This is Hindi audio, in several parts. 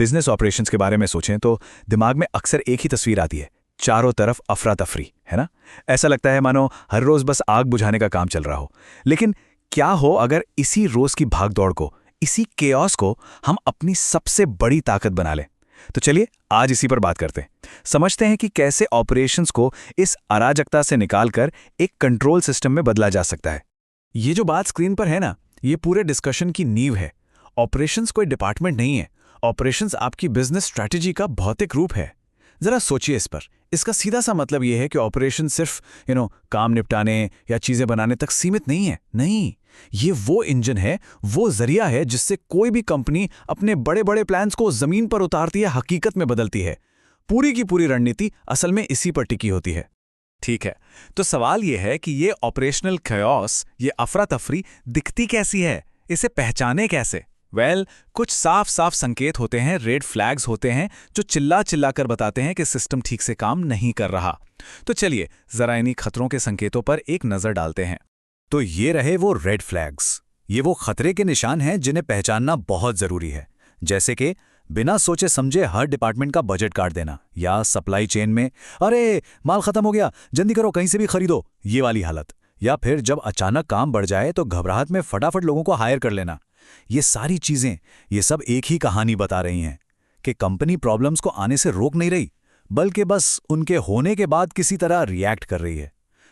बिजनेस ऑपरेशंस के बारे में सोचें तो दिमाग में अक्सर एक ही तस्वीर आती है, चारों तरफ अफरा तफरी, है ना। ऐसा लगता है मानो हर रोज बस आग बुझाने का काम चल रहा हो। लेकिन क्या हो अगर इसी रोज की भागदौड़ को, इसी केओस को हम अपनी सबसे बड़ी ताकत बना लें। तो चलिए आज इसी पर बात करते हैं, समझते हैं कि कैसे ऑपरेशंस को इस अराजकता से निकालकर एक कंट्रोल सिस्टम में बदला जा सकता है। ये जो बात स्क्रीन पर है ना, ये पूरे डिस्कशन की नींव है। ऑपरेशंस कोई डिपार्टमेंट नहीं है, ऑपरेशंस आपकी बिजनेस स्ट्रैटेजी का भौतिक रूप है। जरा सोचिए इस पर। इसका सीधा सा मतलब यह है कि ऑपरेशन सिर्फ काम निपटाने या चीजें बनाने तक सीमित नहीं है। नहीं, ये वो इंजन है, वो जरिया है जिससे कोई भी कंपनी अपने बड़े बड़े प्लान्स को जमीन पर उतारती है, हकीकत में बदलती है। पूरी की पूरी रणनीति असल में इसी पर टिकी होती है। ठीक है, तो सवाल यह है कि ये ऑपरेशनल chaos, ये अफरा तफरी दिखती कैसी है, इसे पहचाने कैसे? कुछ साफ साफ संकेत होते हैं, रेड फ्लैग्स होते हैं जो चिल्ला चिल्ला कर बताते हैं कि सिस्टम ठीक से काम नहीं कर रहा। तो चलिए जरा इन्हीं खतरों के संकेतों पर एक नजर डालते हैं। तो ये रहे वो रेड फ्लैग्स, ये वो खतरे के निशान हैं जिन्हें पहचानना बहुत जरूरी है। जैसे कि बिना सोचे समझे हर डिपार्टमेंट का बजट काट देना, या सप्लाई चेन में अरे माल खत्म हो गया, जल्दी करो कहीं से भी खरीदो, ये वाली हालत। या फिर जब अचानक काम बढ़ जाए तो घबराहट में फटाफट लोगों को हायर कर लेना। ये सारी चीजें, ये सब एक ही कहानी बता रही हैं कि कंपनी प्रॉब्लम्स को आने से रोक नहीं रही, बल्कि बस उनके होने के बाद किसी तरह रिएक्ट कर रही है,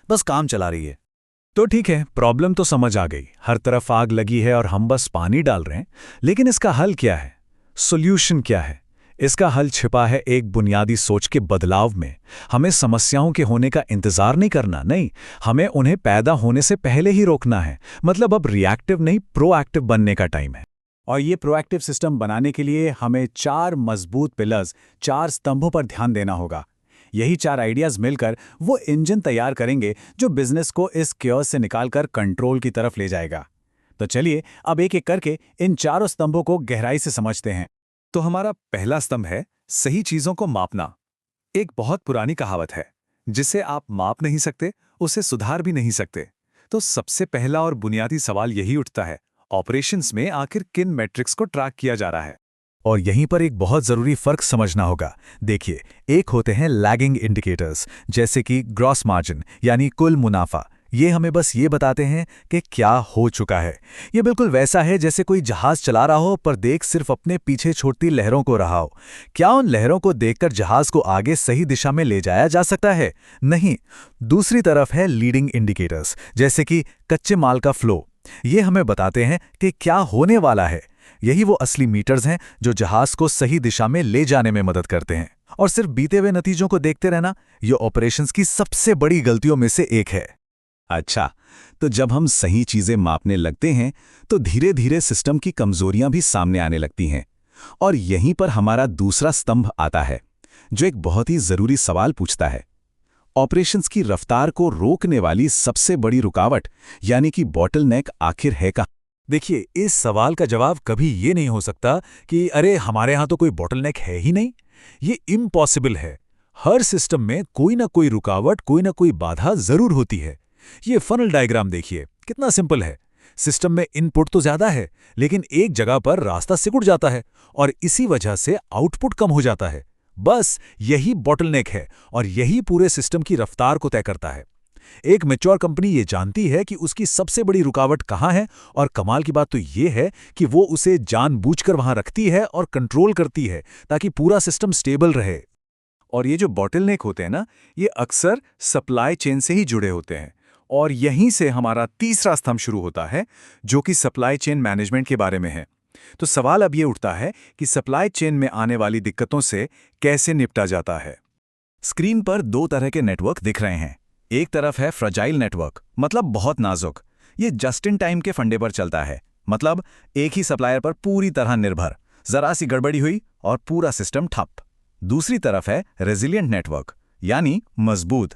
बस काम चला रही है। तो ठीक है, प्रॉब्लम तो समझ आ गई, हर तरफ आग लगी है और हम बस पानी डाल रहे हैं। लेकिन इसका हल क्या है? सॉल्यूशन क्या है? इसका हल छिपा है एक बुनियादी सोच के बदलाव में। हमें समस्याओं के होने का इंतजार नहीं करना, नहीं, हमें उन्हें पैदा होने से पहले ही रोकना है। मतलब अब रिएक्टिव नहीं, प्रोएक्टिव बनने का टाइम है। और ये प्रोएक्टिव सिस्टम बनाने के लिए हमें 4 मजबूत पिलर्स, 4 स्तंभों पर ध्यान देना होगा। यही 4 आइडियाज मिलकर वो इंजन तैयार करेंगे जो बिजनेस को इस chaos से निकालकर कंट्रोल की तरफ ले जाएगा। तो चलिए अब एक एक करके इन चारों स्तंभों को गहराई से समझते हैं। तो हमारा पहला स्तंभ है सही चीजों को मापना। एक बहुत पुरानी कहावत है, जिसे आप माप नहीं सकते उसे सुधार भी नहीं सकते। तो सबसे पहला और बुनियादी सवाल यही उठता है, ऑपरेशंस में आखिर किन मैट्रिक्स को ट्रैक किया जा रहा है? और यहीं पर एक बहुत जरूरी फर्क समझना होगा। देखिए, एक होते हैं लैगिंग इंडिकेटर्स, जैसे कि ग्रॉस मार्जिन यानी कुल मुनाफा। ये हमें बस ये बताते हैं कि क्या हो चुका है। ये बिल्कुल वैसा है जैसे कोई जहाज चला रहा हो पर देख सिर्फ अपने पीछे छोड़ती लहरों को रहा हो। क्या उन लहरों को देखकर जहाज को आगे सही दिशा में ले जाया जा सकता है? नहीं। दूसरी तरफ है लीडिंग इंडिकेटर्स, जैसे कि कच्चे माल का फ्लो। ये हमें बताते हैं कि क्या होने वाला है। यही वो असली मीटर्स हैं जो जहाज को सही दिशा में ले जाने में मदद करते हैं। और सिर्फ बीते हुए नतीजों को देखते रहना, ये ऑपरेशंस की सबसे बड़ी गलतियों में से एक है। अच्छा, तो जब हम सही चीजें मापने लगते हैं तो धीरे धीरे सिस्टम की कमजोरियां भी सामने आने लगती हैं। और यहीं पर हमारा दूसरा स्तंभ आता है, जो एक बहुत ही जरूरी सवाल पूछता है, ऑपरेशंस की रफ्तार को रोकने वाली सबसे बड़ी रुकावट यानी कि बॉटलनेक आखिर है कहाँ? देखिए, इस सवाल का जवाब कभी ये नहीं हो सकता कि अरे हमारे यहां तो कोई बॉटलनेक है ही नहीं। ये इम्पॉसिबल है। हर सिस्टम में कोई ना कोई रुकावट, कोई ना कोई बाधा जरूर होती है। ये फनल डायग्राम देखिए, कितना सिंपल है। सिस्टम में इनपुट तो ज्यादा है, लेकिन एक जगह पर रास्ता सिकुड़ जाता है और इसी वजह से आउटपुट कम हो जाता है। बस यही बॉटलनेक है और यही पूरे सिस्टम की रफ्तार को तय करता है। एक मैच्योर कंपनी ये जानती है कि उसकी सबसे बड़ी रुकावट कहां है, और कमाल की बात तो ये है कि वो उसे जानबूझकर वहां रखती है और कंट्रोल करती है ताकि पूरा सिस्टम स्टेबल रहे। और ये जो बॉटलनेक होते हैं ना, ये अक्सर सप्लाई चेन से ही जुड़े होते हैं। और यहीं से हमारा तीसरा स्तंभ शुरू होता है, जो कि सप्लाई चेन मैनेजमेंट के बारे में है। तो सवाल अब ये उठता है कि सप्लाई चेन में आने वाली दिक्कतों से कैसे निपटा जाता है। स्क्रीन पर 2 तरह के नेटवर्क दिख रहे हैं। एक तरफ है फ्रजाइल नेटवर्क, मतलब बहुत नाजुक। ये जस्ट इन टाइम के फंडे पर चलता है, मतलब एक ही सप्लायर पर पूरी तरह निर्भर, जरा सी गड़बड़ी हुई और पूरा सिस्टम ठप। दूसरी तरफ है रेजिलिएंट नेटवर्क, यानी मजबूत।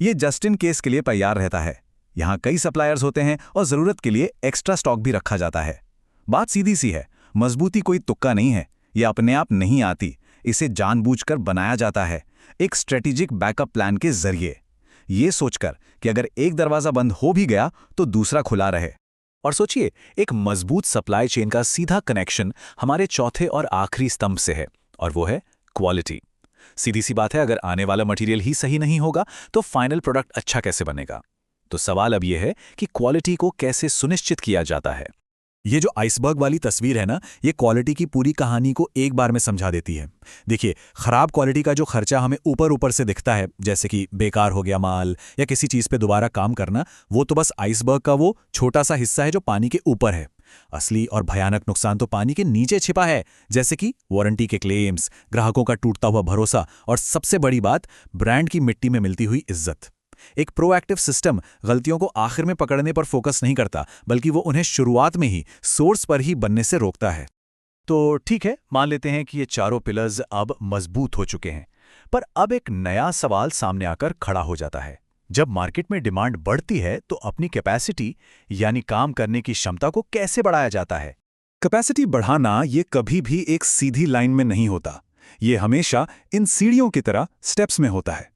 ये जस्ट इन केस के लिए तैयार रहता है। यहाँ कई सप्लायर्स होते हैं और जरूरत के लिए एक्स्ट्रा स्टॉक भी रखा जाता है। बात सीधी सी है, मजबूती कोई तुक्का नहीं है, ये अपने आप नहीं आती, इसे जानबूझकर बनाया जाता है, एक स्ट्रेटेजिक बैकअप प्लान के जरिए। ये सोचकर कि अगर एक दरवाजा बंद हो भी गया तो दूसरा खुला रहे। और सोचिए, एक मजबूत सप्लाई चेन का सीधा कनेक्शन हमारे चौथे और आखिरी स्तंभ से है, और वो है क्वालिटी। सीधी सी बात है, अगर आने वाला मटेरियल ही सही नहीं होगा तो फाइनल प्रोडक्ट अच्छा कैसे बनेगा? तो सवाल अब यह है कि क्वालिटी को कैसे सुनिश्चित किया जाता है। ये जो आइसबर्ग वाली तस्वीर है ना, ये क्वालिटी की पूरी कहानी को एक बार में समझा देती है। देखिए, खराब क्वालिटी का जो खर्चा हमें ऊपर ऊपर से दिखता है, जैसे कि बेकार हो गया माल या किसी चीज़ पे दोबारा काम करना, वो तो बस आइसबर्ग का वो छोटा सा हिस्सा है जो पानी के ऊपर है। असली और भयानक नुकसान तो पानी के नीचे छिपा है, जैसे कि वारंटी के क्लेम्स, ग्राहकों का टूटता हुआ भरोसा और सबसे बड़ी बात, ब्रांड की मिट्टी में मिलती हुई इज्जत। एक प्रोएक्टिव सिस्टम गलतियों को आखिर में पकड़ने पर फोकस नहीं करता, बल्कि वो उन्हें शुरुआत में ही सोर्स पर ही बनने से रोकता है। तो ठीक है, मान लेते हैं कि ये चारों पिलर्स अब मजबूत हो चुके हैं, पर अब एक नया सवाल सामने आकर खड़ा हो जाता है। जब मार्केट में डिमांड बढ़ती है तो अपनी कैपेसिटी यानी काम करने की क्षमता को कैसे बढ़ाया जाता है? कैपेसिटी बढ़ाना ये कभी भी एक सीधी लाइन में नहीं होता। ये हमेशा इन सीढ़ियों की तरह स्टेप्स में होता है।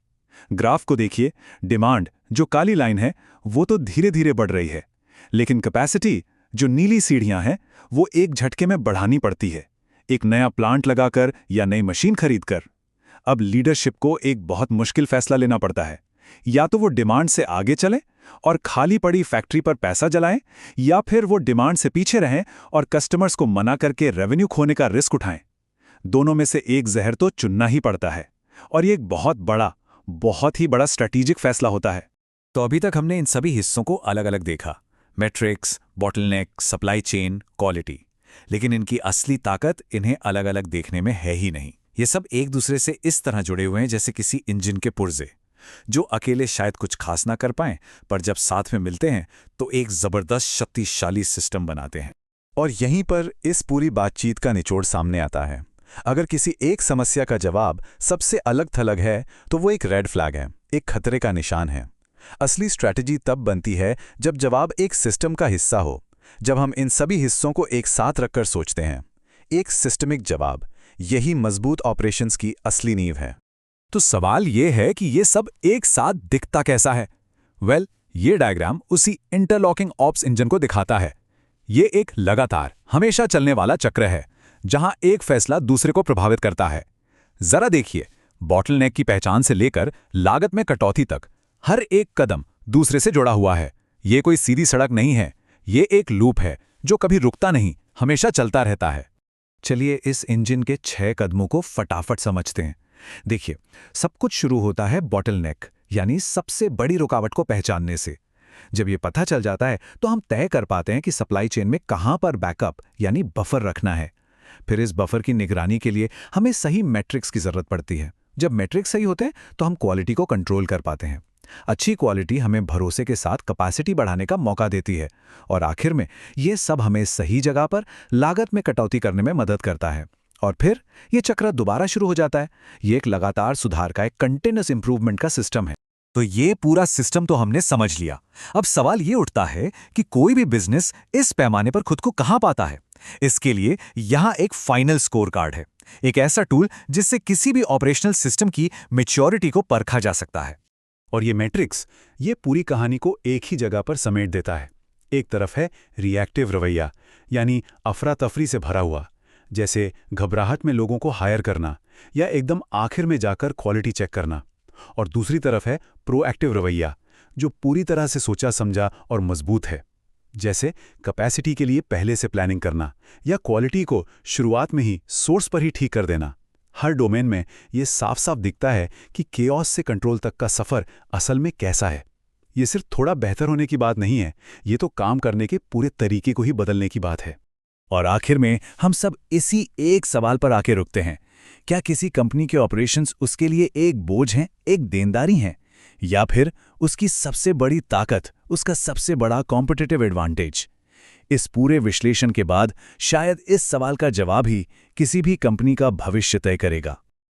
ग्राफ को देखिए, डिमांड जो काली लाइन है वो तो धीरे धीरे बढ़ रही है, लेकिन कैपेसिटी जो नीली सीढ़ियां हैं वो एक झटके में बढ़ानी पड़ती है, एक नया प्लांट लगाकर या नई मशीन खरीदकर। अब लीडरशिप को एक बहुत मुश्किल फैसला लेना पड़ता है, या तो वो डिमांड से आगे चलें और खाली पड़ी फैक्ट्री पर पैसा जलाएं, या फिर वो डिमांड से पीछे रहें और कस्टमर्स को मना करके रेवेन्यू खोने का रिस्क उठाएं। दोनों में से एक जहर तो चुनना ही पड़ता है, और ये एक बहुत ही बड़ा स्ट्रेटेजिक फैसला होता है। तो अभी तक हमने इन सभी हिस्सों को अलग अलग देखा, matrix, bottleneck, supply chain, quality. लेकिन इनकी असली ताकत इन्हें अलग अलग देखने में है ही नहीं। ये सब एक दूसरे से इस तरह जुड़े हुए हैं जैसे किसी इंजन के पुर्जे, जो अकेले शायद कुछ खास ना कर पाएं, पर जब साथ में मिलते हैं तो एक जबरदस्त शक्तिशाली सिस्टम बनाते हैं। और यहीं पर इस पूरी बातचीत का निचोड़ सामने आता है। अगर किसी एक समस्या का जवाब सबसे अलग थलग है तो वो एक रेड फ्लैग है, एक खतरे का निशान है। असली स्ट्रैटेजी तब बनती है जब जवाब एक सिस्टम का हिस्सा हो, जब हम इन सभी हिस्सों को एक साथ रखकर सोचते हैं। एक सिस्टमिक जवाब, यही मजबूत ऑपरेशंस की असली नींव है। तो सवाल ये है कि ये सब एक साथ दिखता कैसा है? वेल, ये डायग्राम उसी इंटरलॉकिंग ऑप्स इंजन को दिखाता है। ये एक लगातार हमेशा चलने वाला चक्र है, जहां एक फैसला दूसरे को प्रभावित करता है। जरा देखिए, बॉटलनेक की पहचान से लेकर लागत में कटौती तक हर एक कदम दूसरे से जुड़ा हुआ है। ये कोई सीधी सड़क नहीं है, ये एक लूप है जो कभी रुकता नहीं, हमेशा चलता रहता है। चलिए इस इंजन के 6 कदमों को फटाफट समझते हैं। देखिए, सब कुछ शुरू होता है बॉटलनेक यानी सबसे बड़ी रुकावट को पहचानने से। जब ये पता चल जाता है तो हम तय कर पाते हैं कि सप्लाई चेन में कहां पर बैकअप यानी बफर रखना है। फिर इस बफर की निगरानी के लिए हमें सही मैट्रिक्स की जरूरत पड़ती है। जब मैट्रिक्स सही होते हैं तो हम क्वालिटी को कंट्रोल कर पाते हैं। अच्छी क्वालिटी हमें भरोसे के साथ कैपेसिटी बढ़ाने का मौका देती है, और आखिर में ये सब हमें सही जगह पर लागत में कटौती करने में मदद करता है। और फिर ये चक्र दोबारा शुरू हो जाता है। ये एक लगातार सुधार का, एक कंटिन्यूअस इंप्रूवमेंट का सिस्टम है। तो ये पूरा सिस्टम तो हमने समझ लिया। अब सवाल ये उठता है कि कोई भी बिजनेस इस पैमाने पर खुद को कहां पाता है? इसके लिए यहां एक फाइनल स्कोर कार्ड है, एक ऐसा टूल जिससे किसी भी ऑपरेशनल सिस्टम की मैच्योरिटी को परखा जा सकता है। और ये मैट्रिक्स ये पूरी कहानी को एक ही जगह पर समेट देता है। एक तरफ है रिएक्टिव रवैया, यानी अफरा तफरी से भरा हुआ, जैसे घबराहट में लोगों को हायर करना या एकदम आखिर में जाकर क्वालिटी चेक करना। और दूसरी तरफ है प्रोएक्टिव रवैया, जो पूरी तरह से सोचा समझा और मजबूत है, जैसे कैपेसिटी के लिए पहले से प्लानिंग करना या क्वालिटी को शुरुआत में ही सोर्स पर ही ठीक कर देना। हर डोमेन में ये साफ साफ दिखता है कि केओस से कंट्रोल तक का सफर असल में कैसा है। ये सिर्फ थोड़ा बेहतर होने की बात नहीं है, ये तो काम करने के पूरे तरीके को ही बदलने की बात है। और आखिर में हम सब इसी एक सवाल पर आके रुकते हैं, क्या किसी कंपनी के ऑपरेशंस उसके लिए एक बोझ हैं, एक देनदारी हैं, या फिर उसकी सबसे बड़ी ताकत, उसका सबसे बड़ा कॉम्पिटिटिव एडवांटेज? इस पूरे विश्लेषण के बाद शायद इस सवाल का जवाब ही किसी भी कंपनी का भविष्य तय करेगा।